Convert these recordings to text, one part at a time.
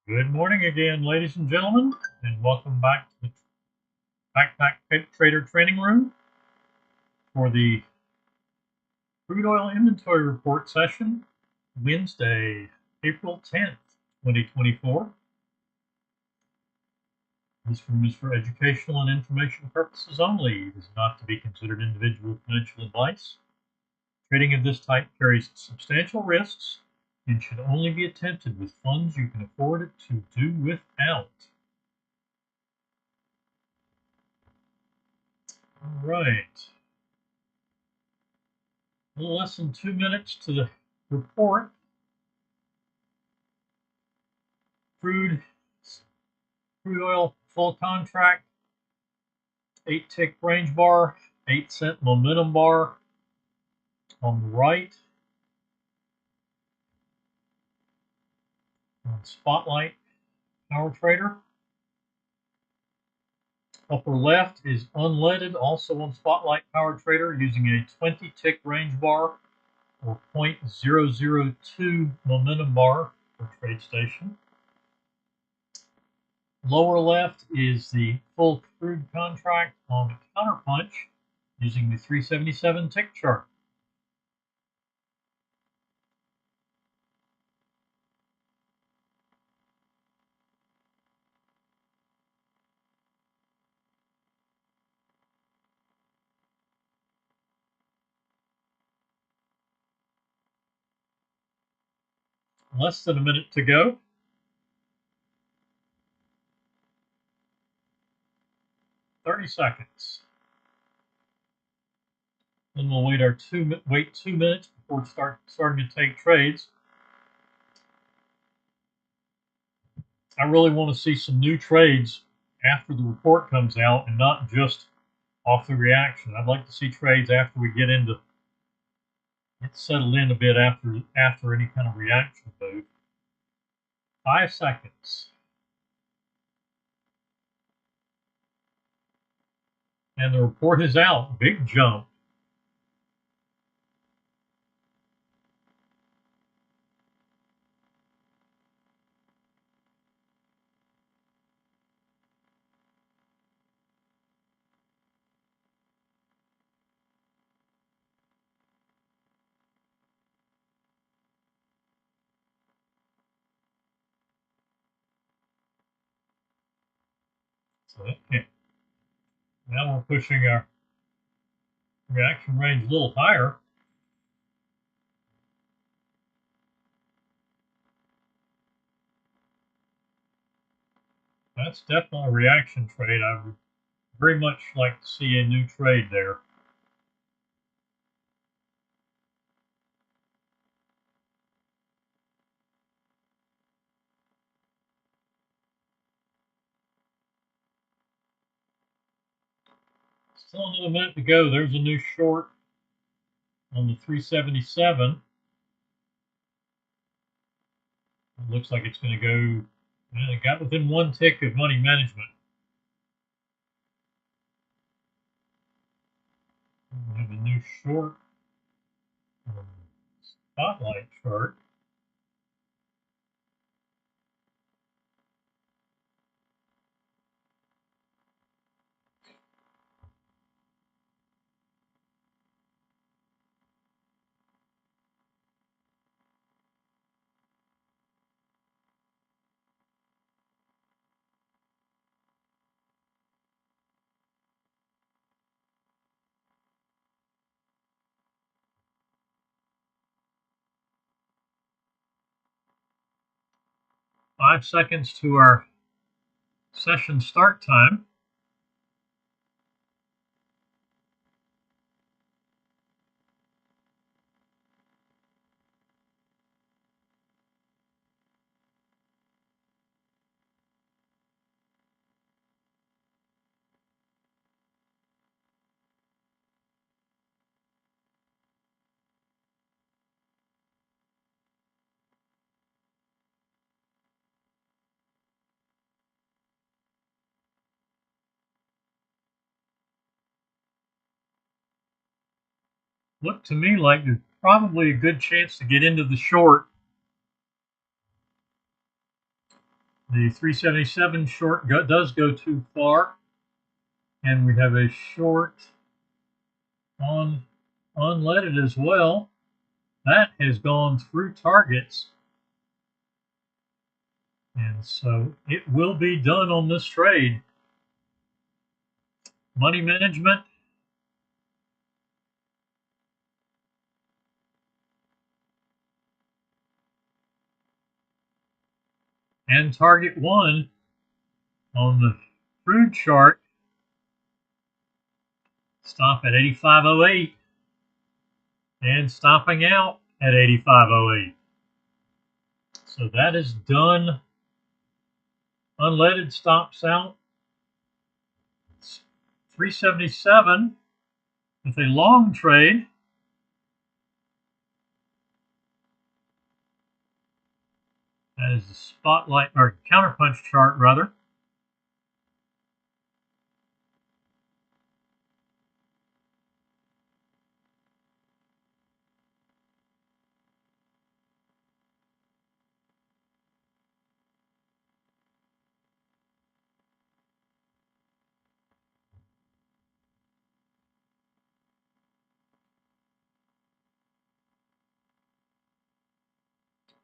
Good morning again, ladies and gentlemen, and welcome back to the Backpacktrader training room for the crude oil inventory report session, Wednesday, April 10th, 2024. This room is for educational and informational purposes only. It is not to be considered individual financial advice. Trading of this type carries substantial risks and should only be attempted with funds you can afford to do without. All right. A little less than 2 minutes to the report. Crude oil full contract, 8-tick range bar, 8-cent momentum bar on the right. On Spotlight Power Trader. Upper left is unleaded, also on Spotlight Power Trader, using a 20-tick range bar or 0.002 momentum bar for TradeStation. Lower left is the full crude contract on Counterpunch using the 377 tick chart. Less than a minute to go. 30 seconds. Then we'll wait 2 minutes before starting to take trades. I really want to see some new trades after the report comes out and not just off the reaction. I'd like to see trades after we get settled in a bit after any kind of reaction move. 5 seconds. And the report is out. Big jump. So now we're pushing our reaction range a little higher. That's definitely a reaction trade. I would very much like to see a new trade there. Still another minute to go. There's a new short on the 377. It looks like it's going to go. It got within 1 tick of money management. We have a new short Spotlight chart. Five seconds to our session start time. Looked to me like there's probably a good chance to get into the short. The 377 short does go too far, and we have a short on unleaded as well. That has gone through targets, and so it will be done on this trade. Money management. And target one on the crude chart. Stop at 85.08 and stopping out at 85.08. So that is done. Unleaded stops out. It's 377 with a long trade. That is the spotlight or counterpunch chart rather.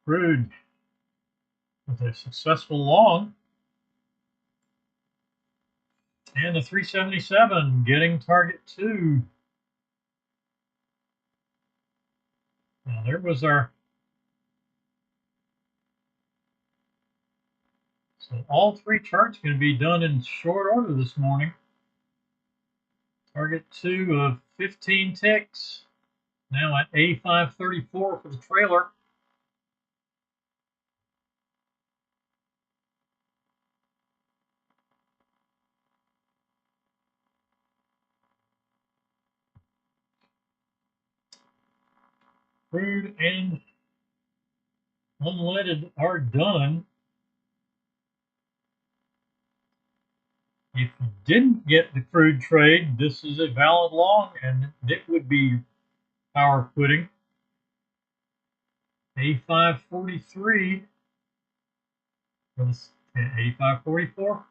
Crude with a successful long. And the 377 getting target two. Now there was our. So all three charts going to be done in short order this morning. Target two of 15 ticks. Now at 85.34 for the trailer. Crude and unleaded are done. If you didn't get the crude trade, this is a valid long, and it would be power quitting. 85.43 for the 85.44,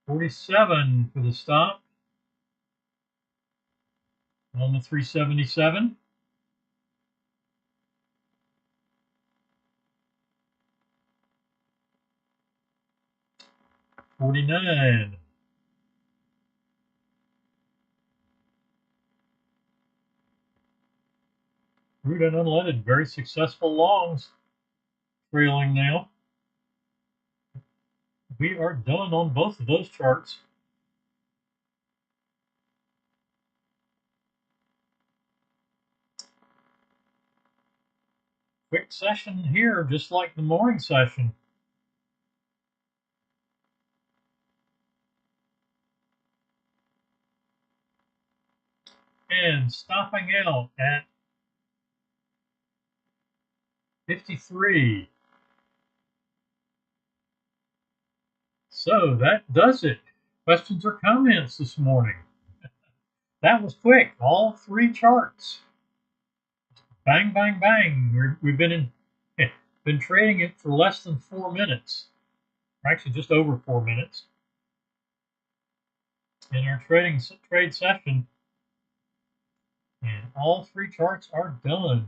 47 for the stop on the 377. 49. Crude and unleaded, very successful longs. Trailing now. We are done on both of those charts. Quick session here, just like the morning session. And stopping out at 53. So that does it. Questions or comments this morning? That was quick. All three charts. Bang, bang, bang. We've been trading it for less than 4 minutes. Actually, just over 4 minutes. In our trade session. And all three charts are done.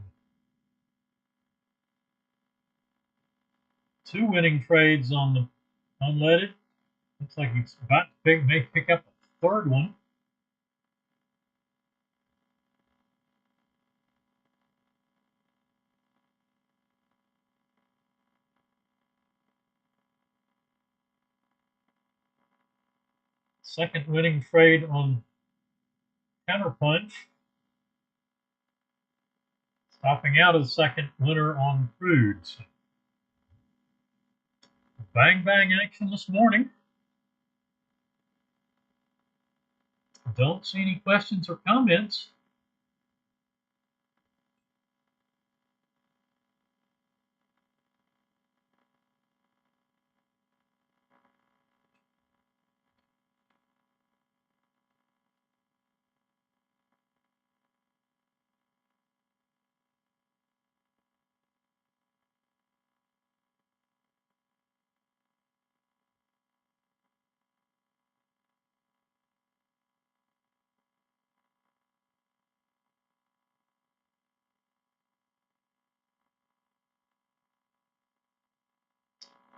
2 winning trades on the unleaded. Looks like it's about to may pick up a third one. Second winning trade on counterpunch. Stopping out as second winner on crude. Bang bang action this morning. Don't see any questions or comments.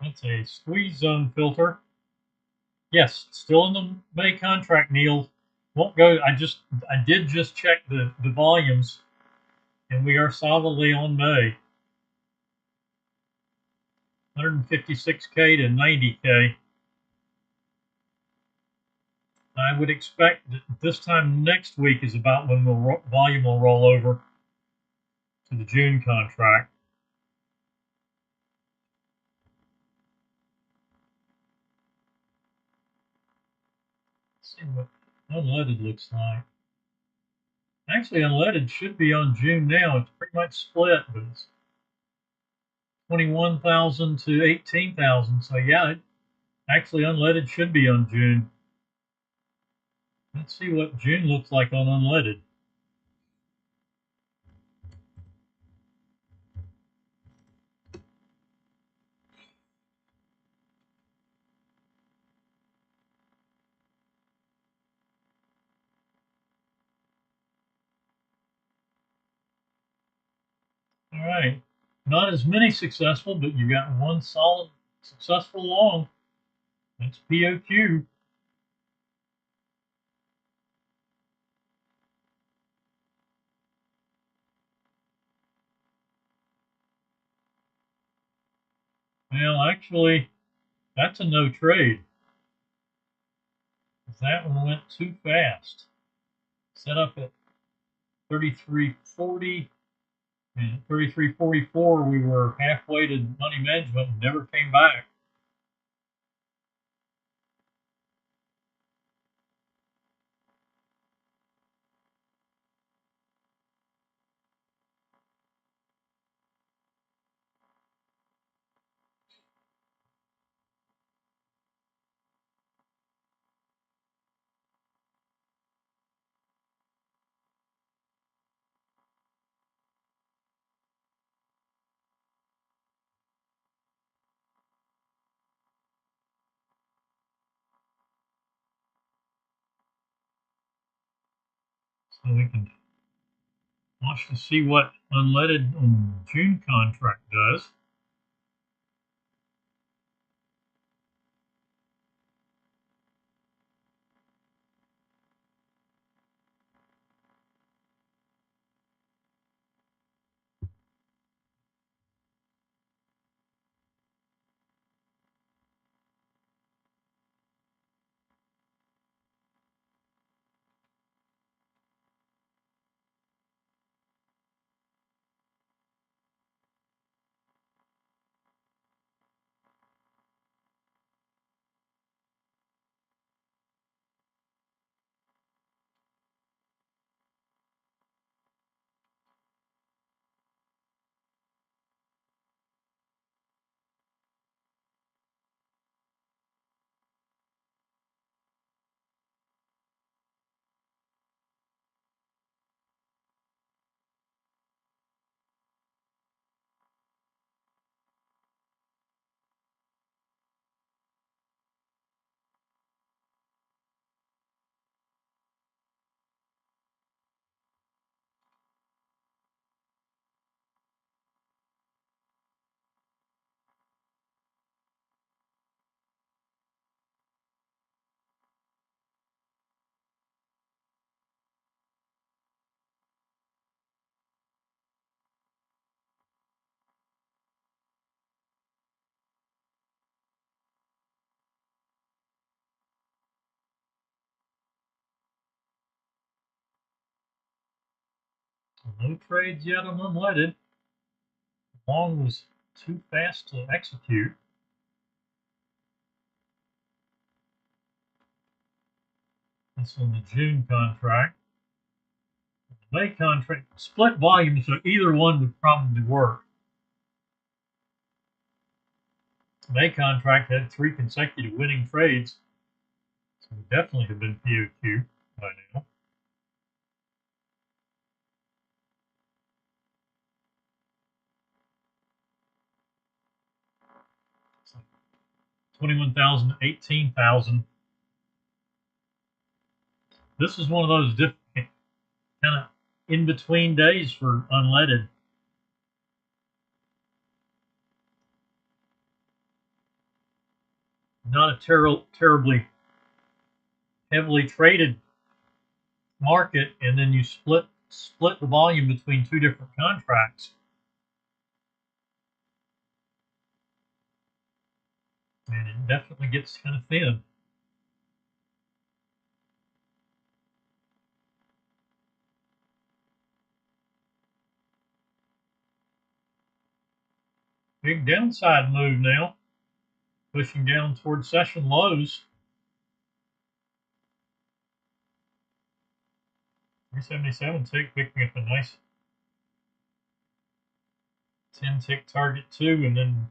That's a squeeze zone filter. Yes, still in the May contract, Neil. Won't go. I did just check the volumes, and we are solidly on May. 156K to 90K. I would expect that this time next week is about when the volume will roll over to the June contract. Let's see what unleaded looks like. Actually, unleaded should be on June now. It's pretty much split, but it's 21,000 to 18,000. So yeah, actually unleaded should be on June. Let's see what June looks like on unleaded. All right, not as many successful, but you got one solid successful long. That's POQ. Well, actually, that's a no trade. That one went too fast. Set up at 33.40, and at 33.44 we were halfway to money management and never came back. So we can watch to see what unleaded on June contract does. No trades yet on unleaded. Long was too fast to execute. That's on the June contract. The May contract, split volume, so either one would probably work. The May contract had 3 consecutive winning trades, so it definitely have been POQ by now. So 21,000 to 18,000. This is one of those different kind of in between days for unleaded. not a terribly heavily traded market, and then you split the volume between two different contracts, and it definitely gets kind of thin. Big downside move now, pushing down towards session lows. 377 tick, picking up a nice 10 tick target too, and then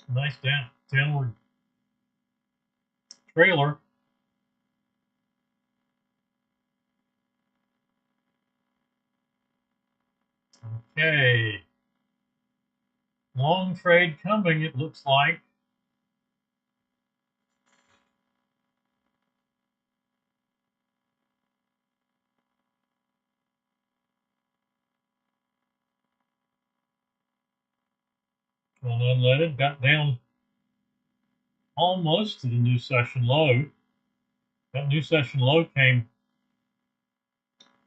a nice downward trailer. Okay, long trade coming, it looks like. On unleaded, got down almost to the new session low. That new session low came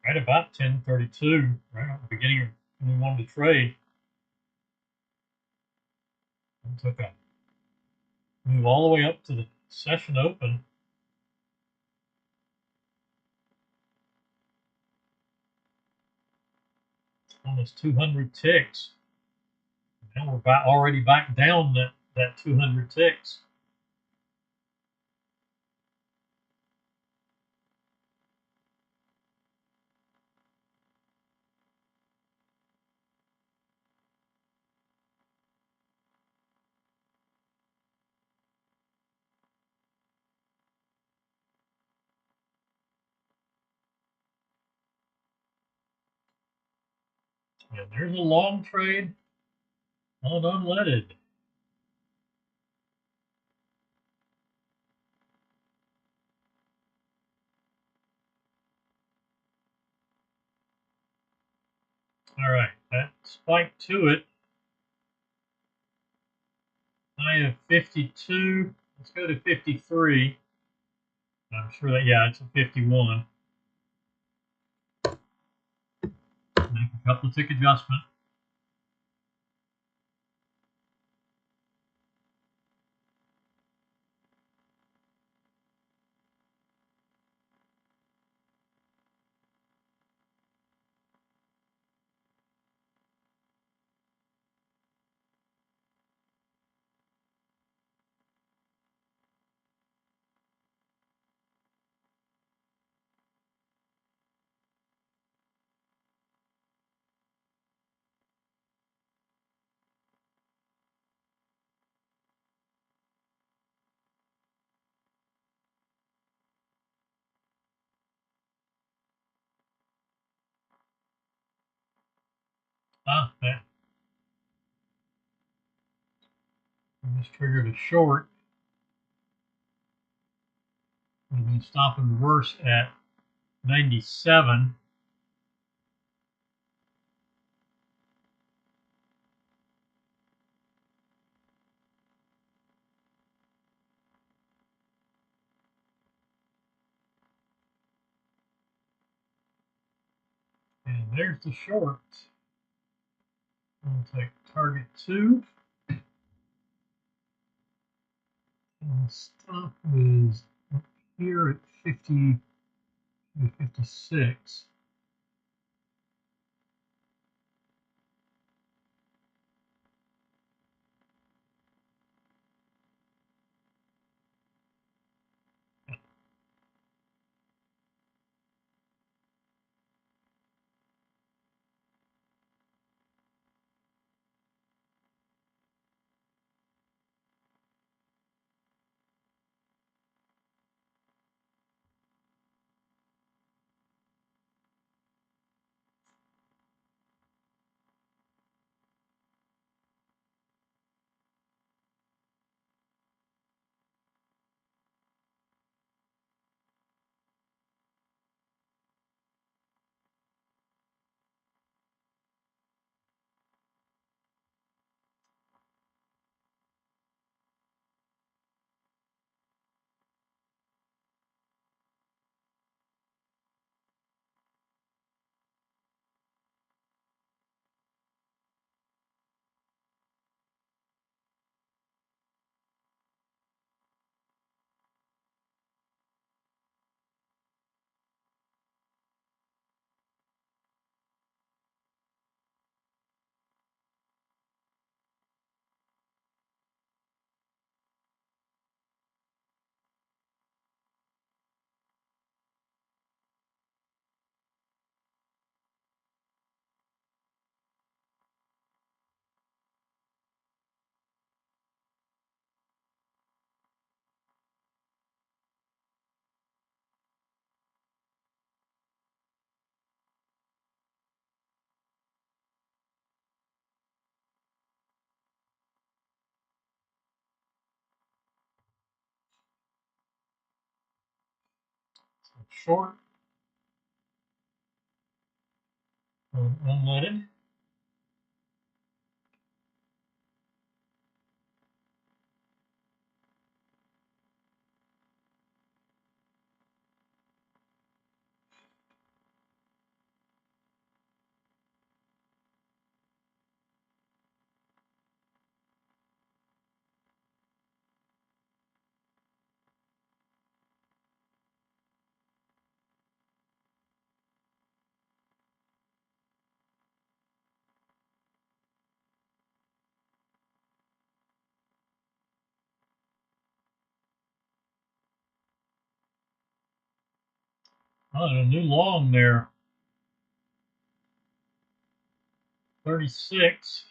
right about 10:32, right at the beginning of when we wanted to trade. And took a move all the way up to the session open. Almost 200 ticks. Now we're already back down that 200 ticks. And there's a long trade on unleaded. All right, that spike to it. High of 52. Let's go to 53. I'm sure that, yeah, it's a 51. Make a couple of tick adjustment. That just triggered a short. We've been stop and reverse at 97. And there's the short. We'll take target 2. And the stop is up here at 50 to 56. short on unleaded. Oh, a new long there. 36.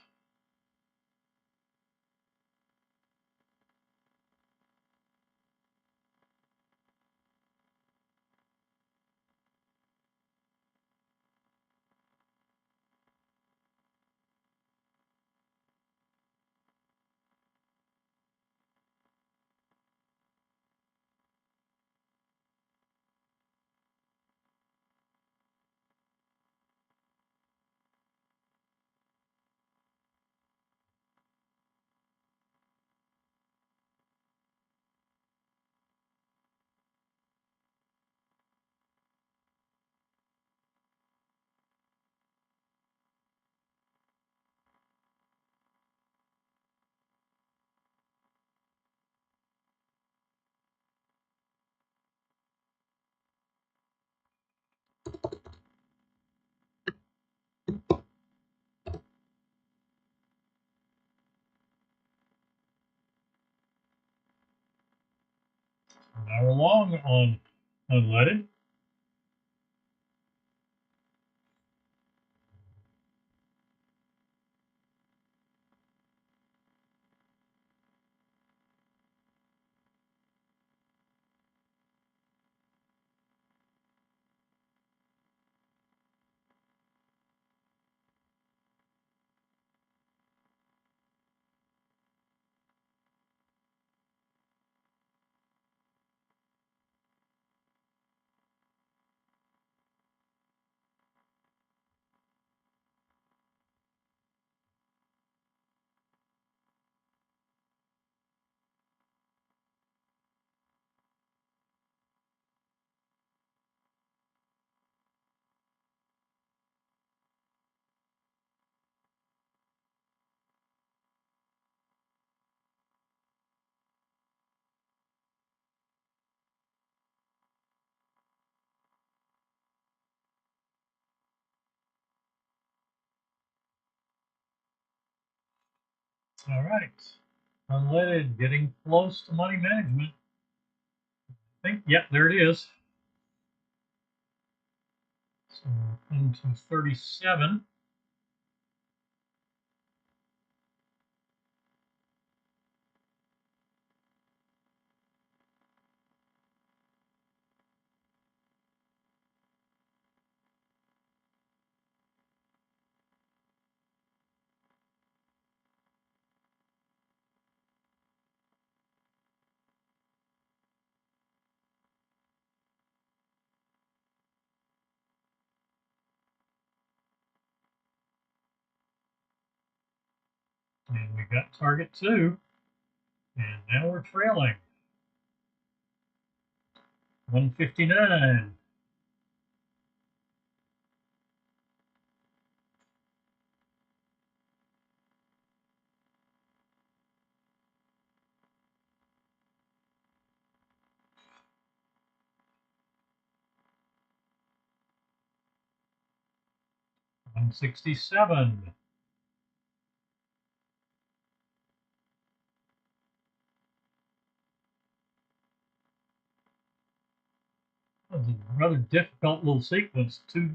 Now we're long on unleaded. All right. Unleaded, getting close to money management. I think, yeah, there it is. So into 37. And we got target 2. And now we're trailing. 159. $167. That was a rather difficult little sequence. Two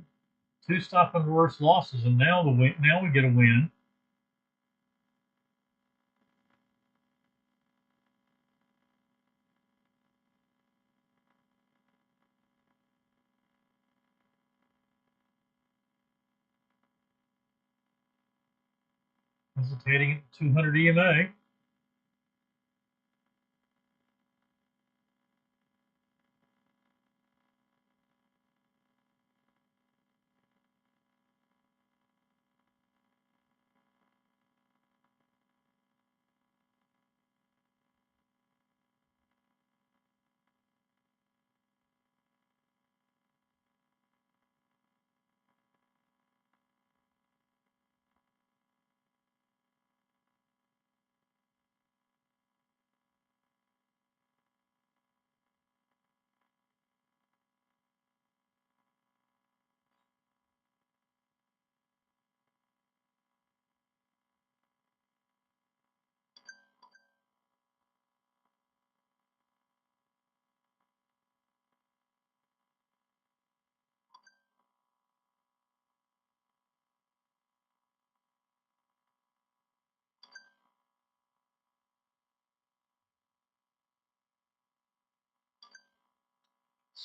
stop and reverse losses, and now we get a win. Hesitating at 200 EMA.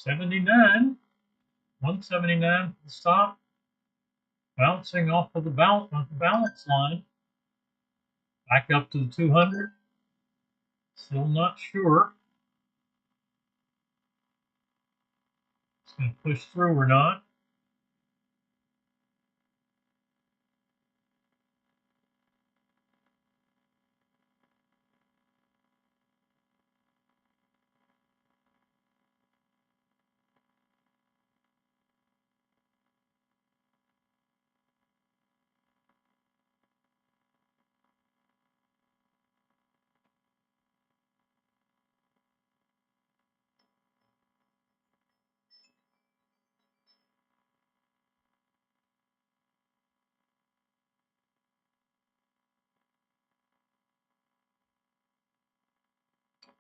79, 179 for the stop, bouncing off of the balance line, back up to the 200. Still not sure if it's going to push through or not.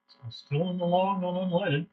So still in the long on unleaded.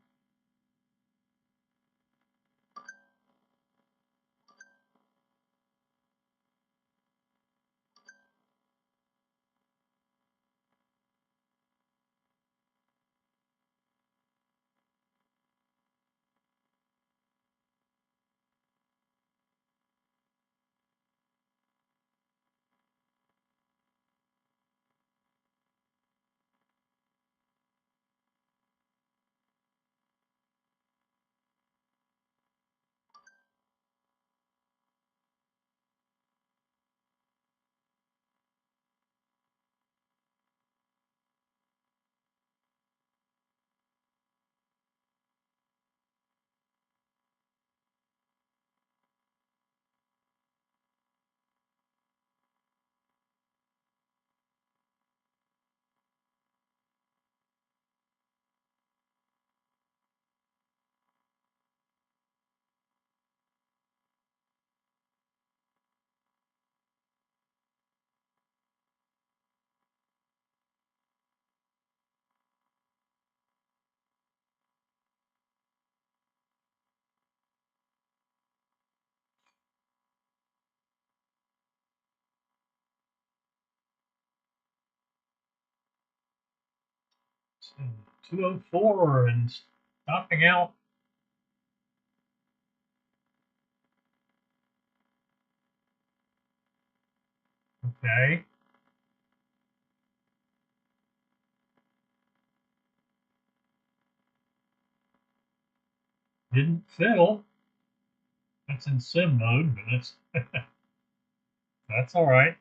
So 204 and stopping out. Okay. Didn't fill. That's in sim mode, but that's all right.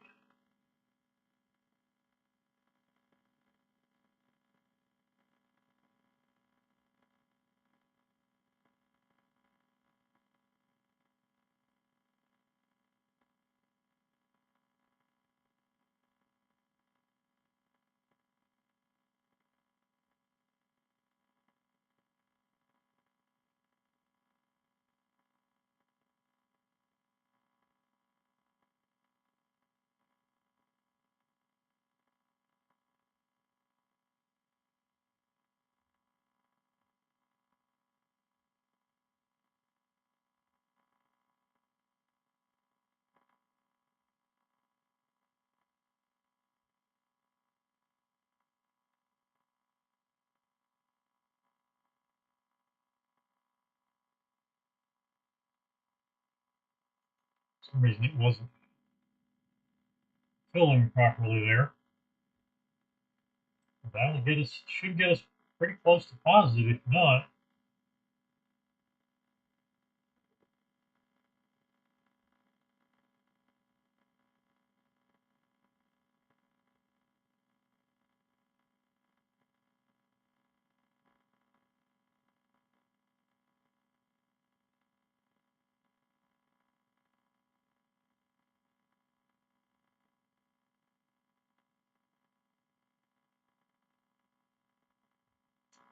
For some reason it wasn't filling properly there. That'll get us, should get us pretty close to positive, if not.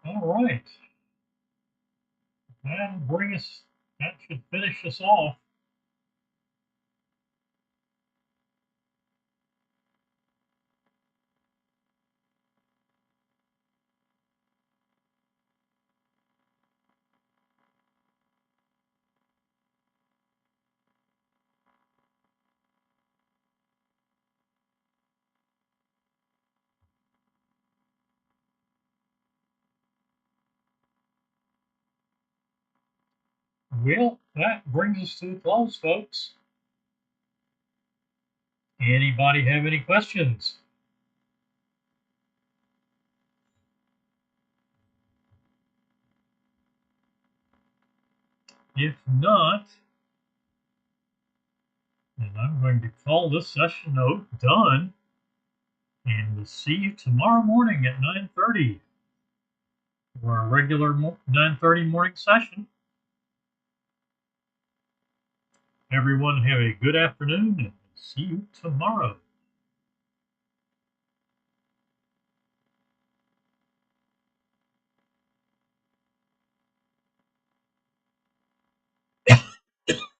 All right. That'll bring us, that should finish us off. Well, that brings us to a close, folks. Anybody have any questions? If not, then I'm going to call this session done, and we'll see you tomorrow morning at 9:30 for our regular 9:30 morning session. Everyone have a good afternoon, and see you tomorrow.